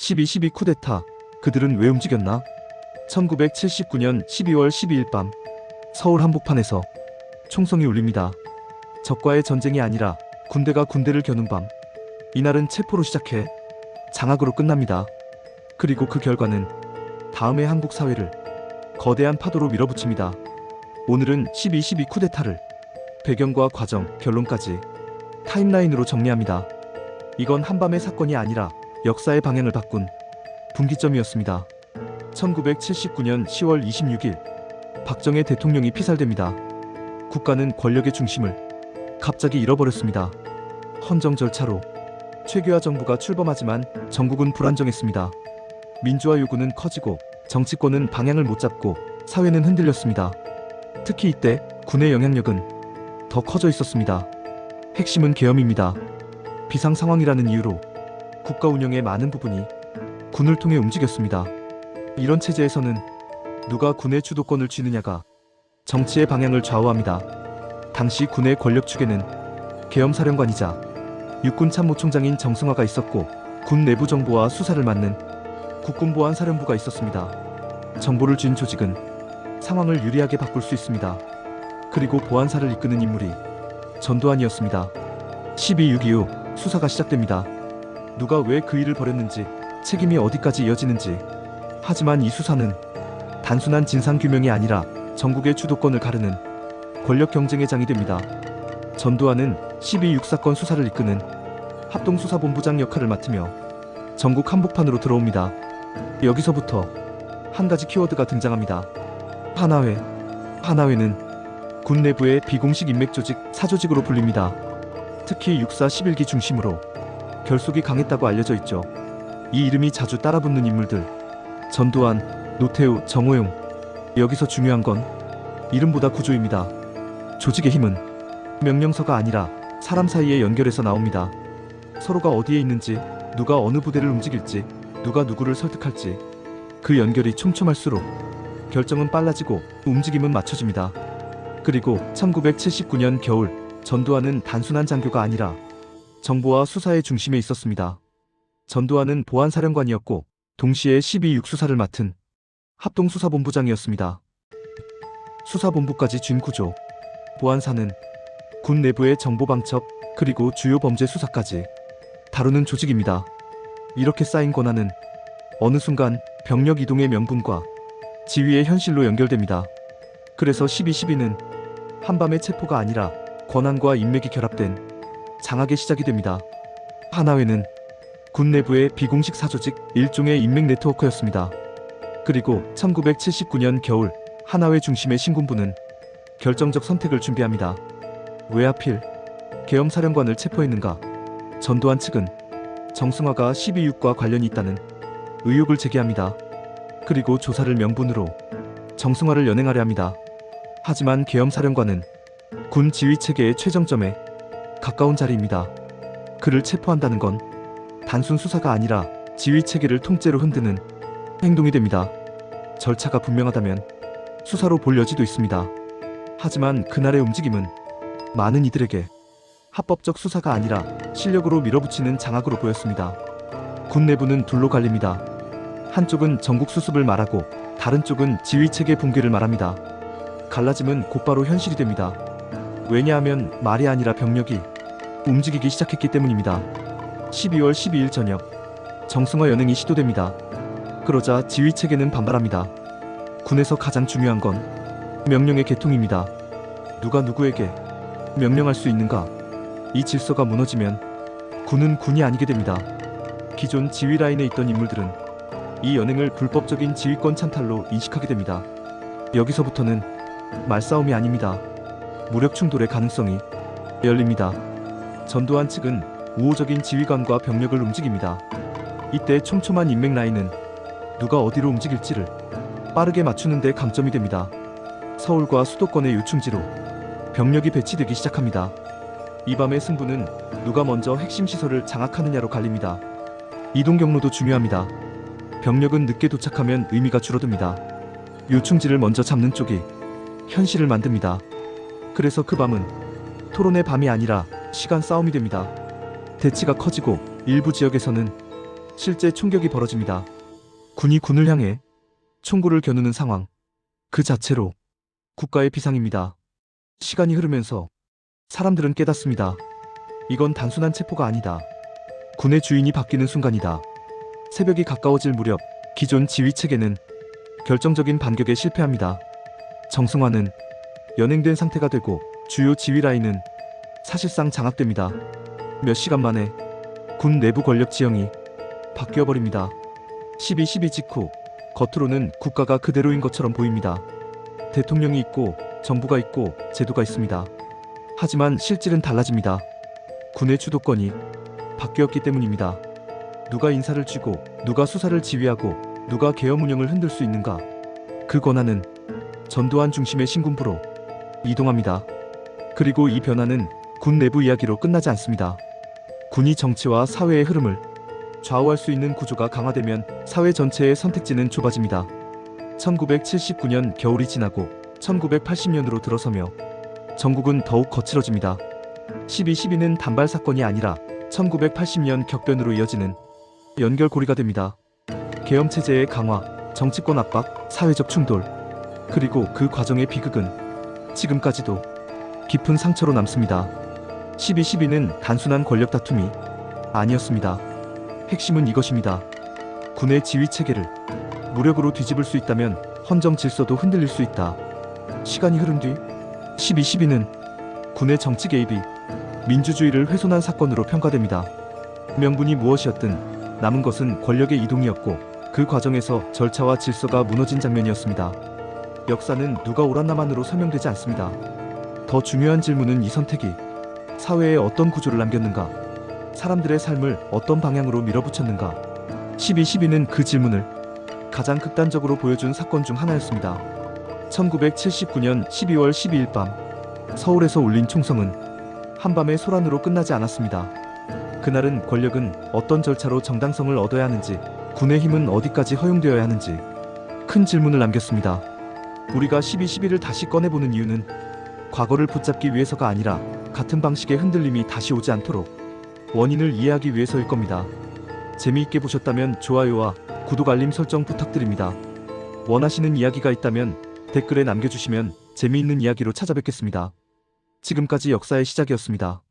12.12 쿠데타. 그들은 왜 움직였나? 1979년 12월 12일 밤 서울 한복판에서 총성이 울립니다. 적과의 전쟁이 아니라 군대가 군대를 겨눈 밤. 이날은 체포로 시작해 장악으로 끝납니다. 그리고 그 결과는 다음의 한국 사회를 거대한 파도로 밀어붙입니다. 오늘은 12.12 쿠데타를 배경과 과정, 결론까지 타임라인으로 정리합니다. 이건 한밤의 사건이 아니라 역사의 방향을 바꾼 분기점이었습니다. 1979년 10월 26일 박정희 대통령이 피살됩니다. 국가는 권력의 중심을 갑자기 잃어버렸습니다. 헌정 절차로 최규하 정부가 출범하지만 전국은 불안정했습니다. 민주화 요구는 커지고 정치권은 방향을 못 잡고 사회는 흔들렸습니다. 특히 이때 군의 영향력은 더 커져 있었습니다. 핵심은 계엄입니다. 비상 상황이라는 이유로 국가 운영의 많은 부분이 군을 통해 움직였습니다. 이런 체제에서는 누가 군의 주도권을 쥐느냐가 정치의 방향을 좌우합니다. 당시 군의 권력축에는 계엄사령관이자 육군참모총장인 정승화가 있었고 군 내부 정보와 수사를 맡는 국군보안사령부가 있었습니다. 정보를 쥔 조직은 상황을 유리하게 바꿀 수 있습니다. 그리고 보안사를 이끄는 인물이 전두환이었습니다. 12.6 이후 수사가 시작됩니다. 누가 왜 그 일을 벌였는지, 책임이 어디까지 이어지는지. 하지만 이 수사는 단순한 진상규명이 아니라 전국의 주도권을 가르는 권력 경쟁의 장이 됩니다. 전두환은 12.6 사건 수사를 이끄는 합동수사본부장 역할을 맡으며 전국 한복판으로 들어옵니다. 여기서부터 한 가지 키워드가 등장합니다. 하나회. 하나회는 군 내부의 비공식 인맥조직, 사조직으로 불립니다. 특히 육사 11기 중심으로 결속이 강했다고 알려져 있죠. 이 이름이 자주 따라붙는 인물들. 전두환, 노태우, 정호용. 여기서 중요한 건 이름보다 구조입니다. 조직의 힘은 명령서가 아니라 사람 사이에 연결해서 나옵니다. 서로가 어디에 있는지, 누가 어느 부대를 움직일지, 누가 누구를 설득할지. 그 연결이 촘촘할수록 결정은 빨라지고 움직임은 맞춰집니다. 그리고 1979년 겨울 전두환은 단순한 장교가 아니라 정보와 수사의 중심에 있었습니다. 전두환은 보안사령관이었고 동시에 12.6 수사를 맡은 합동수사본부장이었습니다. 수사본부까지 쥔 구조. 보안사는 군 내부의 정보 방첩 그리고 주요 범죄 수사까지 다루는 조직입니다. 이렇게 쌓인 권한은 어느 순간 병력 이동의 명분과 지휘의 현실로 연결됩니다. 그래서 12.12는 한밤의 체포가 아니라 권한과 인맥이 결합된 장악의 시작이 됩니다. 하나회는 군 내부의 비공식 사조직, 일종의 인맥 네트워크였습니다. 그리고 1979년 겨울 하나회 중심의 신군부는 결정적 선택을 준비합니다. 왜 하필 계엄사령관을 체포했는가? 전두환 측은 정승화가 12.6과 관련이 있다는 의혹을 제기합니다. 그리고 조사를 명분으로 정승화를 연행하려 합니다. 하지만 계엄사령관은 군 지휘체계의 최정점에 가까운 자리입니다. 그를 체포한다는 건 단순 수사가 아니라 지휘체계를 통째로 흔드는 행동이 됩니다. 절차가 분명하다면 수사로 볼 여지도 있습니다. 하지만 그날의 움직임은 많은 이들에게 합법적 수사가 아니라 실력으로 밀어붙이는 장악으로 보였습니다. 군 내부는 둘로 갈립니다. 한쪽은 전국 수습을 말하고 다른 쪽은 지휘체계 붕괴를 말합니다. 갈라짐은 곧바로 현실이 됩니다. 왜냐하면 말이 아니라 병력이 움직이기 시작했기 때문입니다. 12월 12일 저녁 정승화 연행이 시도됩니다. 그러자 지휘체계는 반발합니다. 군에서 가장 중요한 건 명령의 계통입니다. 누가 누구에게 명령할 수 있는가? 이 질서가 무너지면 군은 군이 아니게 됩니다. 기존 지휘 라인에 있던 인물들은 이 연행을 불법적인 지휘권 찬탈로 인식하게 됩니다. 여기서부터는 말싸움이 아닙니다. 무력 충돌의 가능성이 열립니다. 전두환 측은 우호적인 지휘관과 병력을 움직입니다. 이때 촘촘한 인맥 라인은 누가 어디로 움직일지를 빠르게 맞추는 데 강점이 됩니다. 서울과 수도권의 요충지로 병력이 배치되기 시작합니다. 이 밤의 승부는 누가 먼저 핵심 시설을 장악하느냐로 갈립니다. 이동 경로도 중요합니다. 병력은 늦게 도착하면 의미가 줄어듭니다. 요충지를 먼저 잡는 쪽이 현실을 만듭니다. 그래서 그 밤은 토론의 밤이 아니라 시간 싸움이 됩니다. 대치가 커지고 일부 지역에서는 실제 총격이 벌어집니다. 군이 군을 향해 총구를 겨누는 상황. 그 자체로 국가의 비상입니다. 시간이 흐르면서 사람들은 깨닫습니다. 이건 단순한 체포가 아니다. 군의 주인이 바뀌는 순간이다. 새벽이 가까워질 무렵 기존 지휘 체계는 결정적인 반격에 실패합니다. 정승화는 연행된 상태가 되고 주요 지휘 라인은 사실상 장악됩니다. 몇 시간 만에 군 내부 권력 지형이 바뀌어버립니다. 12.12 직후 겉으로는 국가가 그대로인 것처럼 보입니다. 대통령이 있고 정부가 있고 제도가 있습니다. 하지만 실질은 달라집니다. 군의 주도권이 바뀌었기 때문입니다. 누가 인사를 쥐고 누가 수사를 지휘하고 누가 계엄 운영을 흔들 수 있는가? 그 권한은 전두환 중심의 신군부로 이동합니다. 그리고 이 변화는 군 내부 이야기로 끝나지 않습니다. 군이 정치와 사회의 흐름을 좌우할 수 있는 구조가 강화되면 사회 전체의 선택지는 좁아집니다. 1979년 겨울이 지나고 1980년으로 들어서며 전국은 더욱 거칠어집니다. 12.12는 단발 사건이 아니라 1980년 격변으로 이어지는 연결고리가 됩니다. 계엄체제의 강화, 정치권 압박, 사회적 충돌, 그리고 그 과정의 비극은 지금까지도 깊은 상처로 남습니다. 12.12는 단순한 권력 다툼이 아니었습니다. 핵심은 이것입니다. 군의 지휘 체계를 무력으로 뒤집을 수 있다면 헌정 질서도 흔들릴 수 있다. 시간이 흐른 뒤 12.12는 군의 정치 개입이 민주주의를 훼손한 사건으로 평가됩니다. 명분이 무엇이었든 남은 것은 권력의 이동이었고 그 과정에서 절차와 질서가 무너진 장면이었습니다. 역사는 누가 옳았나만으로 설명되지 않습니다. 더 중요한 질문은 이 선택이 사회에 어떤 구조를 남겼는가, 사람들의 삶을 어떤 방향으로 밀어붙였는가. 12.12는 그 질문을 가장 극단적으로 보여준 사건 중 하나였습니다. 1979년 12월 12일 밤 서울에서 울린 총성은 한밤의 소란으로 끝나지 않았습니다. 그날은 권력은 어떤 절차로 정당성을 얻어야 하는지, 군의 힘은 어디까지 허용되어야 하는지 큰 질문을 남겼습니다. 우리가 12.12를 다시 꺼내보는 이유는 과거를 붙잡기 위해서가 아니라 같은 방식의 흔들림이 다시 오지 않도록 원인을 이해하기 위해서일 겁니다. 재미있게 보셨다면 좋아요와 구독 알림 설정 부탁드립니다. 원하시는 이야기가 있다면 댓글에 남겨주시면 재미있는 이야기로 찾아뵙겠습니다. 지금까지 역사의 시작이었습니다.